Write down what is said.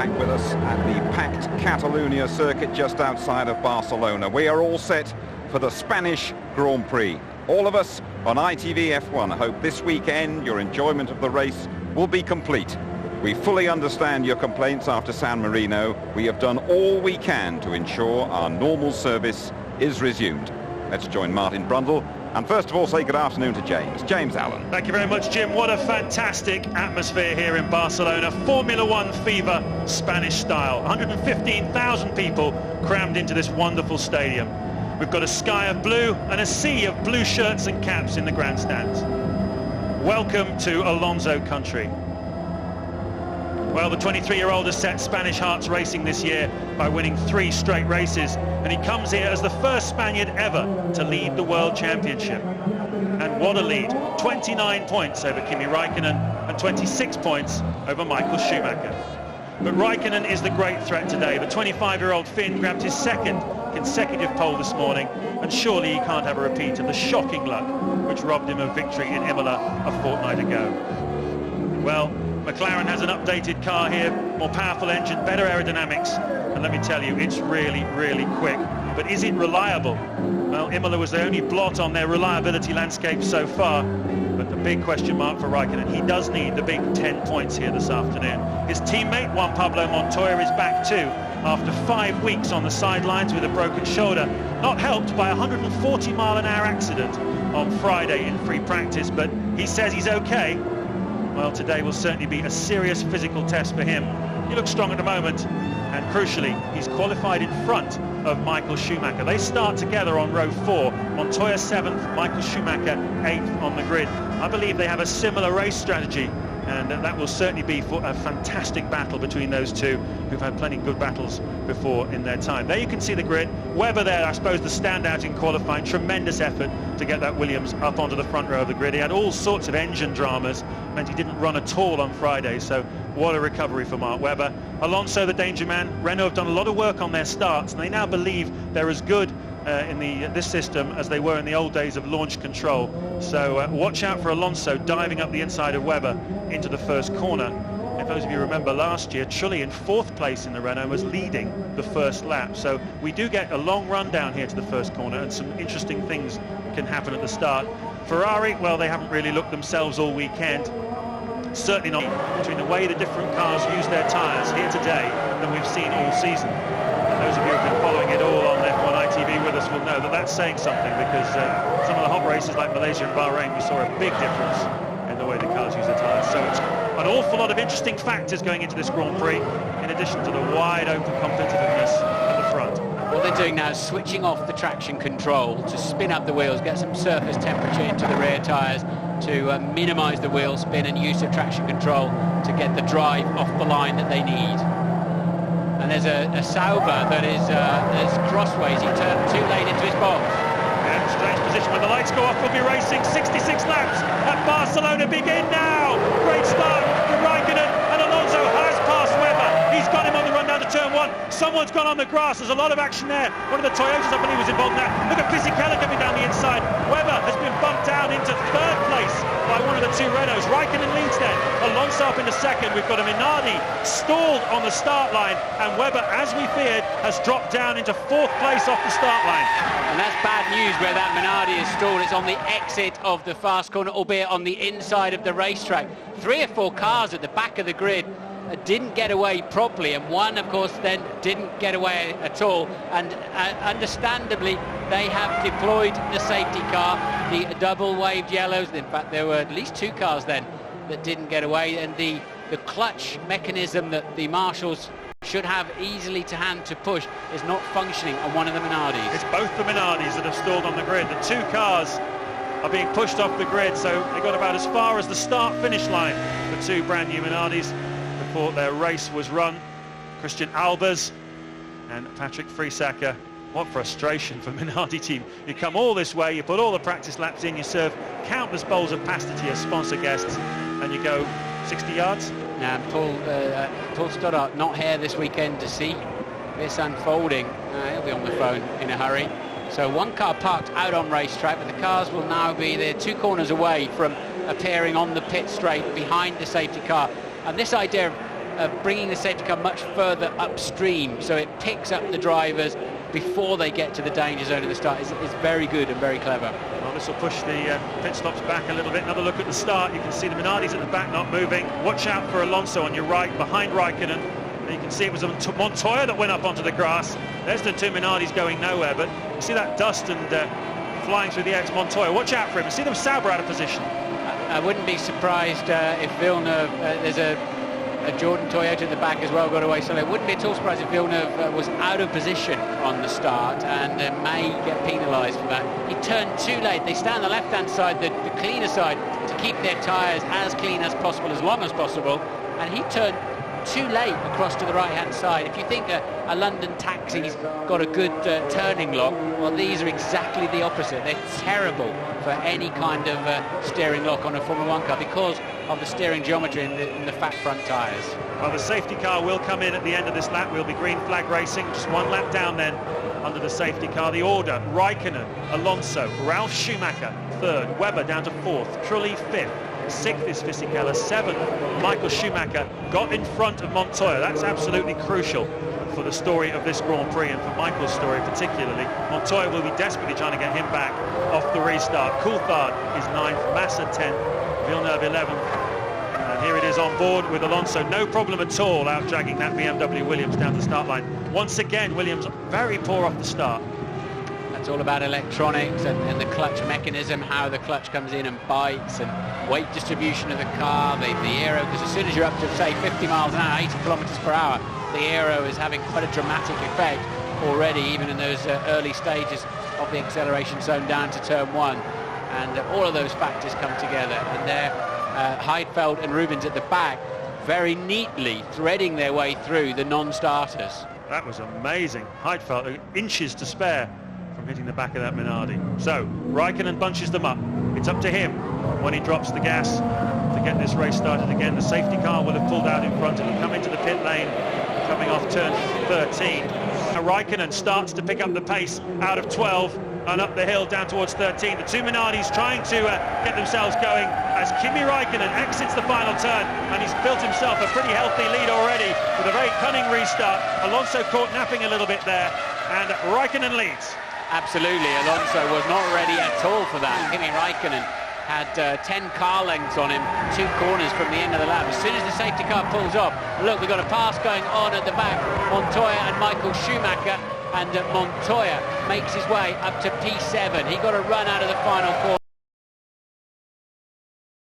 back with us at the packed Catalonia circuit just outside of Barcelona. We are all set for the Spanish Grand Prix. All of us on ITV F1 hope this weekend your enjoyment of the race will be complete. We fully understand your complaints after San Marino. We have done all we can to ensure our normal service is resumed. Let's join Martin Brundle and first of all say good afternoon to James Allen. Thank you very much, Jim. What a fantastic atmosphere here in Barcelona. Formula One fever, Spanish style. 115,000 people crammed into this wonderful stadium. We've got a sky of blue and a sea of blue shirts and caps in the grandstands. Welcome to Alonso country. Well, the 23-year-old has set Spanish hearts racing this year by winning 3 straight races, and he comes here as the first Spaniard ever to lead the World Championship. And what a lead. 29 points over Kimi Raikkonen and 26 points over Michael Schumacher. But Raikkonen is the great threat today. The 25-year-old Finn grabbed his second consecutive pole this morning, and surely he can't have a repeat of the shocking luck which robbed him of victory in Imola a fortnight ago. Well, McLaren has an updated car here, more powerful engine, better aerodynamics, and let me tell you, it's really, really quick. But is it reliable? Well, Imola was the only blot on their reliability landscape so far, but the big question mark for Raikkonen, he does need the big 10 points here this afternoon. His teammate, Juan Pablo Montoya, is back too, after 5 weeks on the sidelines with a broken shoulder, not helped by a 140-mile-an-hour accident on Friday in free practice, but he says he's okay. Well, today will certainly be a serious physical test for him. He looks strong at the moment, and crucially, he's qualified in front of Michael Schumacher. They start together on row 4, Montoya 7th, Michael Schumacher 8th on the grid. I believe they have a similar race strategy, and that will certainly be for a fantastic battle between those two, who've had plenty of good battles before in their time. There you can see the grid. Webber there, I suppose, the standout in qualifying. Tremendous effort to get that Williams up onto the front row of the grid. He had all sorts of engine dramas, meant he didn't run at all on Friday, so what a recovery for Mark Webber. Alonso, the danger man. Renault have done a lot of work on their starts, and they now believe they're as good in this system as they were in the old days of launch control. So watch out for Alonso diving up the inside of Webber into the first corner. If those of you remember last year, Trulli in 4th place in the Renault was leading the first lap. So we do get a long run down here to the first corner, and some interesting things can happen at the start. Ferrari, well, they haven't really looked themselves all weekend. Certainly not between the way the different cars use their tyres here today than we've seen all season. And those of you who have been following it all on F1 ITV with us will know that that's saying something, because some of the hot races like Malaysia and Bahrain, we saw a big difference in the way the cars use their tyres. So it's an awful lot of interesting factors going into this Grand Prix, in addition to the wide open competitiveness at the front. What they're doing now is switching off the traction control to spin up the wheels, get some surface temperature into the rear tyres to minimise the wheel spin and use of traction control to get the drive off the line that they need. And there's a Sauber that is crossways. He turned too late into his box. Yeah, strange position. When the lights go off, we'll be racing 66 laps at Barcelona. Begin now. Great start for Raikkonen, and Alonso has passed Webber. He's got him on the run down to turn 1. Someone's gone on the grass. There's a lot of action there. One of the Toyotas, I believe, was involved in that. Look at Fisichella coming down the inside. Webber has been bumped down into 3rd place by one of the 2 Renaults. Raikkonen leads then. Alonso up into 2nd. We've got a Minardi stalled on the start line, and Webber, as we feared, has dropped down into 4th place off the start line. And that's bad news where that Minardi is stalled. It's on the exit of the fast corner, albeit on the inside of the racetrack. 3 or 4 cars at the back of the grid didn't get away properly, and one, of course, then didn't get away at all. And understandably, they have deployed the safety car, the double waved yellows. In fact, there were at least 2 cars then that didn't get away, and the clutch mechanism that the marshals should have easily to hand to push is not functioning on one of the Minardis. It's both the Minardis that have stalled on the grid. The 2 cars are being pushed off the grid, so they got about as far as the start-finish line, the 2 brand new Minardis, before their race was run. Christian Albers and Patrick Friesacker. What frustration for Minardi team. You come all this way, you put all the practice laps in, you serve countless bowls of pasta to your sponsor guests, and you go 60 yards? Now, Paul Stoddart not here this weekend to see this unfolding. He'll be on the phone in a hurry. So 1 car parked out on racetrack, but the cars will now be there 2 corners away from appearing on the pit straight behind the safety car. And this idea of bringing the safety car much further upstream, so it picks up the drivers before they get to the danger zone at the start. Is very good and very clever. Well, this will push the pit stops back a little bit. Another look at the start. You can see the Minardis at the back not moving. Watch out for Alonso on your right, behind Raikkonen. And you can see it was Montoya that went up onto the grass. There's the two Minardis going nowhere, but you see that dust and flying through the air. It's Montoya. Watch out for him. You see them Sauber out of position. I wouldn't be surprised if Villeneuve, there's a Jordan Toyota at the back as well got away, so I wouldn't be at all surprised if Villeneuve was out of position on the start and may get penalised for that. He turned too late. They stand on the left-hand side, the cleaner side, to keep their tyres as clean as possible, as long as possible, and he turned too late across to the right-hand side. If you think a London taxi's got a good turning lock, well, these are exactly the opposite. They're terrible for any kind of steering lock on a Formula 1 car because of the steering geometry in the fat front tyres. Well, the safety car will come in at the end of this lap. We'll be green flag racing, just one lap down then under the safety car. The order: Raikkonen, Alonso, Ralf Schumacher third, Webber down to fourth, Trulli fifth, sixth is Fisichella, seventh Michael Schumacher got in front of Montoya. That's absolutely crucial for the story of this Grand Prix and for Michael's story particularly. Montoya will be desperately trying to get him back off the restart. Coulthard is 9th, Massa 10th, Villeneuve 11th. And here it is on board with Alonso. No problem at all out dragging that BMW Williams down the start line. Once again, Williams very poor off the start. It's all about electronics and the clutch mechanism, how the clutch comes in and bites, and weight distribution of the car, the aero, because as soon as you're up to, say, 50 miles an hour, 80 kilometers per hour, the aero is having quite a dramatic effect already, even in those early stages of the acceleration zone down to turn one. And all of those factors come together, and there Heidfeld and Rubens at the back very neatly threading their way through the non-starters. That was amazing. Heidfeld, inches to spare from hitting the back of that Minardi. So Raikkonen bunches them up. It's up to him when he drops the gas to get this race started again. The safety car will have pulled out in front and come into the pit lane coming off turn 13. Raikkonen starts to pick up the pace out of 12 and up the hill down towards 13. The two Minardis trying to get themselves going as Kimi Raikkonen exits the final turn, and he's built himself a pretty healthy lead already with a very cunning restart. Alonso caught napping a little bit there, and Raikkonen leads. Absolutely, Alonso was not ready at all for that. Kimi Raikkonen had 10 car lengths on him, 2 corners from the end of the lap. As soon as the safety car pulls off, look, we've got a pass going on at the back. Montoya and Michael Schumacher, and Montoya makes his way up to P7. He got a run out of the final corner.